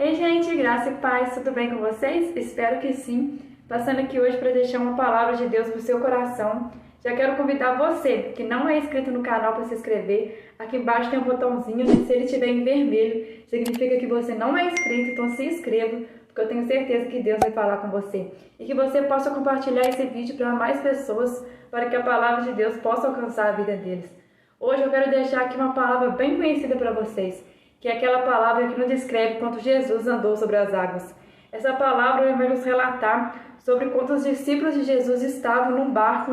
Ei, gente, graça e paz, tudo bem com vocês? Espero que sim. Passando aqui hoje para deixar uma palavra de Deus para o seu coração. Já quero convidar você, que não é inscrito no canal, para se inscrever. Aqui embaixo tem um botãozinho, né? Se ele estiver em vermelho, significa que você não é inscrito, então se inscreva, porque eu tenho certeza que Deus vai falar com você. E que você possa compartilhar esse vídeo para mais pessoas, para que a palavra de Deus possa alcançar a vida deles. Hoje eu quero deixar aqui uma palavra bem conhecida para vocês, que é aquela palavra que nos descreve quando Jesus andou sobre as águas. Essa palavra vai nos relatar sobre quando os discípulos de Jesus estavam num barco,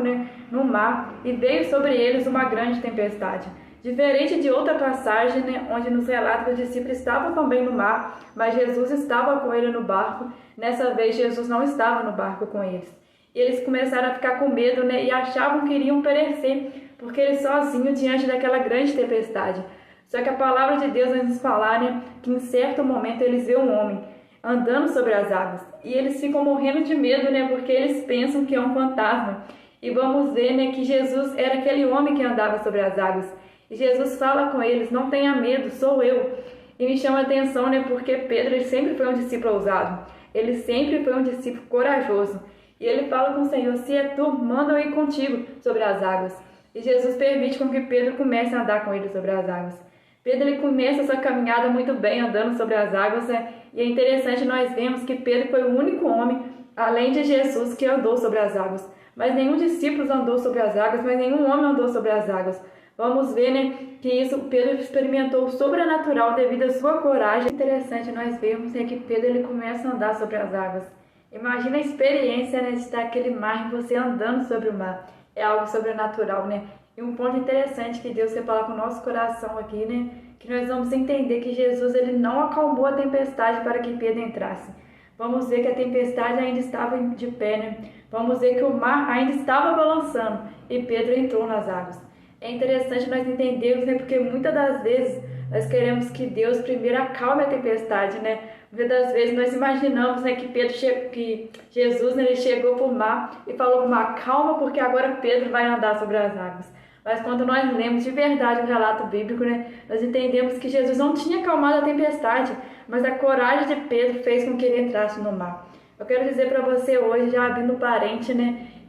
no mar, e veio sobre eles uma grande tempestade. Diferente de outra passagem, onde nos relata que os discípulos estavam também no mar, mas Jesus estava com ele no barco. Nessa vez, Jesus não estava no barco com eles. E eles começaram a ficar com medo, e achavam que iriam perecer, porque eles sozinhos diante daquela grande tempestade. Só que a palavra de Deus vai nos falar, que em certo momento eles vêem um homem andando sobre as águas. E eles ficam morrendo de medo, porque eles pensam que é um fantasma. E vamos ver, que Jesus era aquele homem que andava sobre as águas. E Jesus fala com eles: não tenha medo, sou eu. E me chama a atenção, porque Pedro ele sempre foi um discípulo ousado. Ele sempre foi um discípulo corajoso. E ele fala com o Senhor: se é tu, manda eu ir contigo sobre as águas. E Jesus permite com que Pedro comece a andar com ele sobre as águas. Pedro ele começa essa caminhada muito bem, andando sobre as águas, E é interessante nós vemos que Pedro foi o único homem, além de Jesus, que andou sobre as águas. Mas nenhum discípulo andou sobre as águas, mas nenhum homem andou sobre as águas. Vamos ver, que isso Pedro experimentou o sobrenatural devido à sua coragem. É interessante nós vemos, que Pedro ele começa a andar sobre as águas. Imagina a experiência, de estar aquele mar e você andando sobre o mar. É algo sobrenatural, E um ponto interessante que Deus quer falar com o nosso coração aqui, que nós vamos entender que Jesus ele não acalmou a tempestade para que Pedro entrasse. Vamos ver que a tempestade ainda estava de pé, Vamos ver que o mar ainda estava balançando e Pedro entrou nas águas. É interessante nós entendermos, porque muitas das vezes nós queremos que Deus primeiro acalme a tempestade, Muitas das vezes nós imaginamos, que Jesus ele chegou para o mar e falou para o mar: calma, porque agora Pedro vai andar sobre as águas. Mas quando nós lemos de verdade o relato bíblico, nós entendemos que Jesus não tinha acalmado a tempestade, mas a coragem de Pedro fez com que ele entrasse no mar. Eu quero dizer para você hoje, já abrindo parente,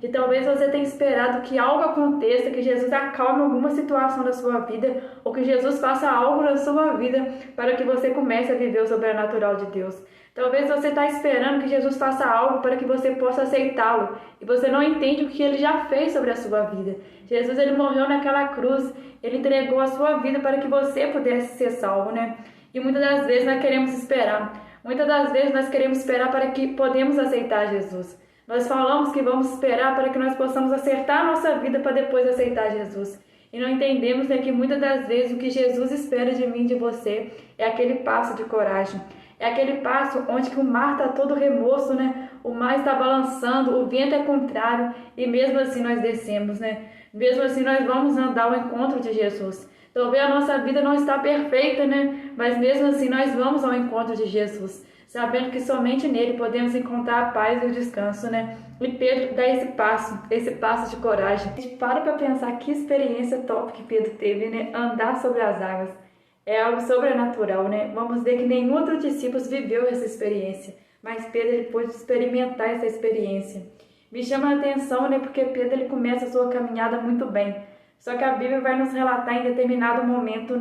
que talvez você tenha esperado que algo aconteça, que Jesus acalme alguma situação da sua vida, ou que Jesus faça algo na sua vida para que você comece a viver o sobrenatural de Deus. Talvez você está esperando que Jesus faça algo para que você possa aceitá-lo, e você não entende o que ele já fez sobre a sua vida. Jesus ele morreu naquela cruz, ele entregou a sua vida para que você pudesse ser salvo, E muitas das vezes nós queremos esperar. Muitas das vezes nós queremos esperar para que podemos aceitar Jesus. Nós falamos que vamos esperar para que nós possamos acertar a nossa vida para depois aceitar Jesus. E não entendemos, que muitas das vezes o que Jesus espera de mim e de você é aquele passo de coragem. É aquele passo onde que o mar está todo remoço, O mar está balançando, o vento é contrário e mesmo assim nós descemos, Mesmo assim nós vamos andar ao encontro de Jesus. Talvez a nossa vida não está perfeita, Mas mesmo assim nós vamos ao encontro de Jesus, sabendo que somente nele podemos encontrar a paz e o descanso, E Pedro dá esse passo de coragem. A gente para pensar que experiência top que Pedro teve, Andar sobre as águas. É algo sobrenatural, Vamos ver que nenhum outro discípulo viveu essa experiência, mas Pedro ele pôde experimentar essa experiência. Me chama a atenção, porque Pedro ele começa a sua caminhada muito bem. Só que a Bíblia vai nos relatar em determinado momento,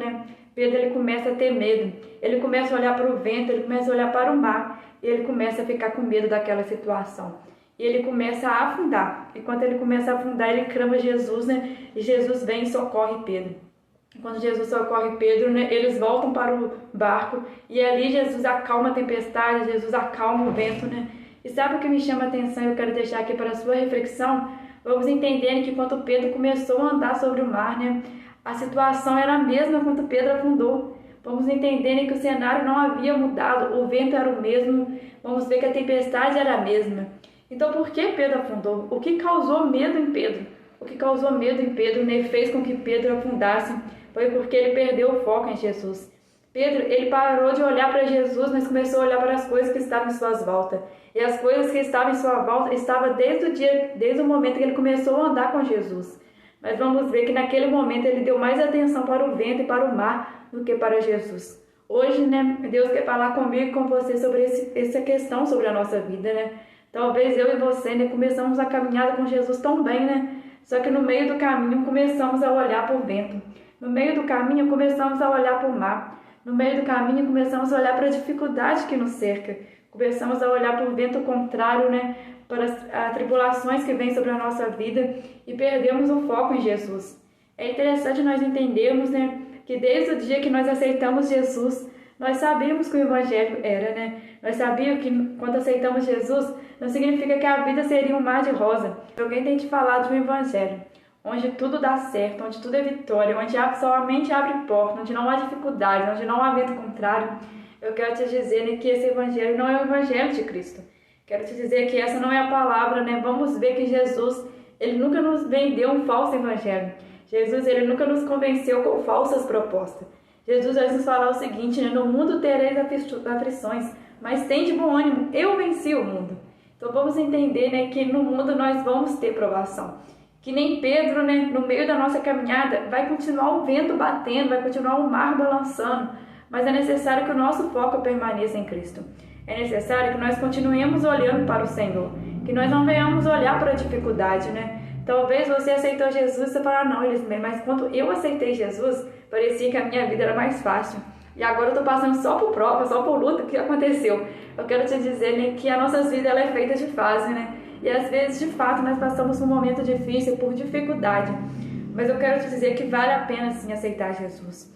Pedro ele começa a ter medo. Ele começa a olhar para o vento, ele começa a olhar para o mar, e ele começa a ficar com medo daquela situação. E ele começa a afundar. E quando ele começa a afundar, ele clama Jesus, E Jesus vem e socorre Pedro. Quando Jesus socorre Pedro, eles voltam para o barco e ali Jesus acalma a tempestade, Jesus acalma o vento, E sabe o que me chama a atenção e eu quero deixar aqui para a sua reflexão? Vamos entender que quando Pedro começou a andar sobre o mar, a situação era a mesma quando Pedro afundou. Vamos entender que o cenário não havia mudado, o vento era o mesmo, vamos ver que a tempestade era a mesma. Então por que Pedro afundou? O que causou medo em Pedro? O que causou medo em Pedro, fez com que Pedro afundasse? Foi porque ele perdeu o foco em Jesus. Pedro, ele parou de olhar para Jesus, mas começou a olhar para as coisas que estavam em suas voltas. E as coisas que estavam em sua volta estavam desde o momento que ele começou a andar com Jesus. Mas vamos ver que naquele momento ele deu mais atenção para o vento e para o mar do que para Jesus. Hoje, né, Deus quer falar comigo e com você sobre essa questão sobre a nossa vida, né? Talvez eu e você, né, começamos a caminhada com Jesus tão bem, né? Só que no meio do caminho começamos a olhar para o vento. No meio do caminho começamos a olhar para o mar. No meio do caminho começamos a olhar para a dificuldade que nos cerca. Começamos a olhar para o vento contrário, né? Para as tribulações que vêm sobre a nossa vida e perdemos o foco em Jesus. É interessante nós entendermos, né, que desde o dia que nós aceitamos Jesus, nós sabíamos que o Evangelho era, né? Nós sabíamos que quando aceitamos Jesus, não significa que a vida seria um mar de rosa. Alguém tem te falado de um Evangelho, onde tudo dá certo, onde tudo é vitória, onde somente abre porta, onde não há dificuldade, onde não há vento contrário. Eu quero te dizer, né, que esse Evangelho não é o Evangelho de Cristo. Quero te dizer que essa não é a palavra, né? Vamos ver que Jesus, ele nunca nos vendeu um falso Evangelho. Jesus, ele nunca nos convenceu com falsas propostas. Jesus vai nos falar o seguinte, né? No mundo tereis aflições, mas tende bom ânimo, eu venci o mundo. Então vamos entender, né, que no mundo nós vamos ter provação. Que nem Pedro, né, no meio da nossa caminhada, vai continuar o vento batendo, vai continuar o mar balançando, mas é necessário que o nosso foco permaneça em Cristo. É necessário que nós continuemos olhando para o Senhor, que nós não venhamos olhar para a dificuldade, né? Talvez você aceitou Jesus e você fala, não, Elismar, mas quando eu aceitei Jesus, parecia que a minha vida era mais fácil. E agora eu estou passando só por prova, só por luta. O que aconteceu? Eu quero te dizer, né, que a nossa vida ela é feita de fase, né? E às vezes, de fato, nós passamos por um momento difícil, por dificuldade. Mas eu quero te dizer que vale a pena, sim, aceitar Jesus.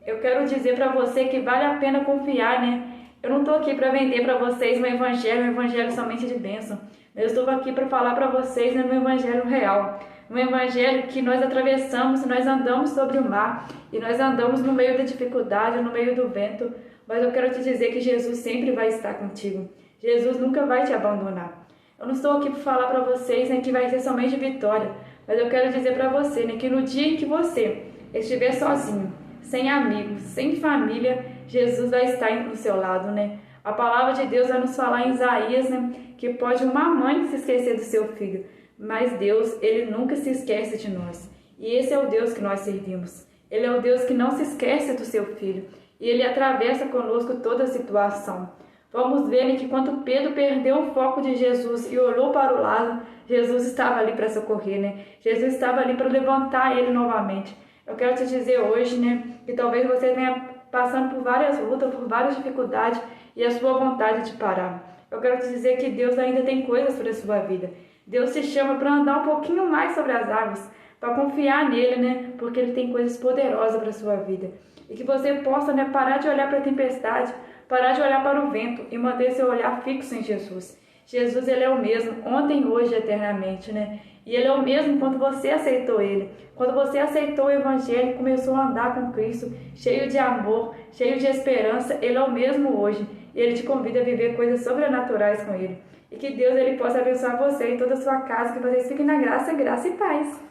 Eu quero dizer para você que vale a pena confiar, né? Eu não estou aqui para vender para vocês um evangelho somente de bênção. Eu estou aqui para falar para vocês, né, no evangelho real. Um evangelho que nós atravessamos, nós andamos sobre o mar e nós andamos no meio da dificuldade, no meio do vento. Mas eu quero te dizer que Jesus sempre vai estar contigo. Jesus nunca vai te abandonar. Eu não estou aqui para falar para vocês, né, que vai ser somente vitória. Mas eu quero dizer para você, né, que no dia em que você estiver sozinho, sem amigos, sem família, Jesus vai estar no seu lado, né? A palavra de Deus vai nos falar em Isaías, né, que pode uma mãe se esquecer do seu filho, mas Deus, ele nunca se esquece de nós. E esse é o Deus que nós servimos. Ele é o Deus que não se esquece do seu filho. E ele atravessa conosco toda a situação. Vamos ver, né, que quando Pedro perdeu o foco de Jesus e olhou para o lado, Jesus estava ali para socorrer, né? Jesus estava ali para levantar ele novamente. Eu quero te dizer hoje, né, que talvez você venha passando por várias lutas, por várias dificuldades e a sua vontade de parar. Eu quero te dizer que Deus ainda tem coisas para a sua vida. Deus te chama para andar um pouquinho mais sobre as águas, para confiar nele, né? Porque ele tem coisas poderosas para a sua vida. E que você possa, né, parar de olhar para a tempestade, parar de olhar para o vento e manter seu olhar fixo em Jesus. Jesus, ele é o mesmo, ontem, hoje e eternamente, né? E ele é o mesmo quando você aceitou ele. Quando você aceitou o Evangelho e começou a andar com Cristo, cheio de amor, cheio de esperança, ele é o mesmo hoje. E ele te convida a viver coisas sobrenaturais com ele. E que Deus ele possa abençoar você e toda a sua casa, que vocês fiquem na graça e paz.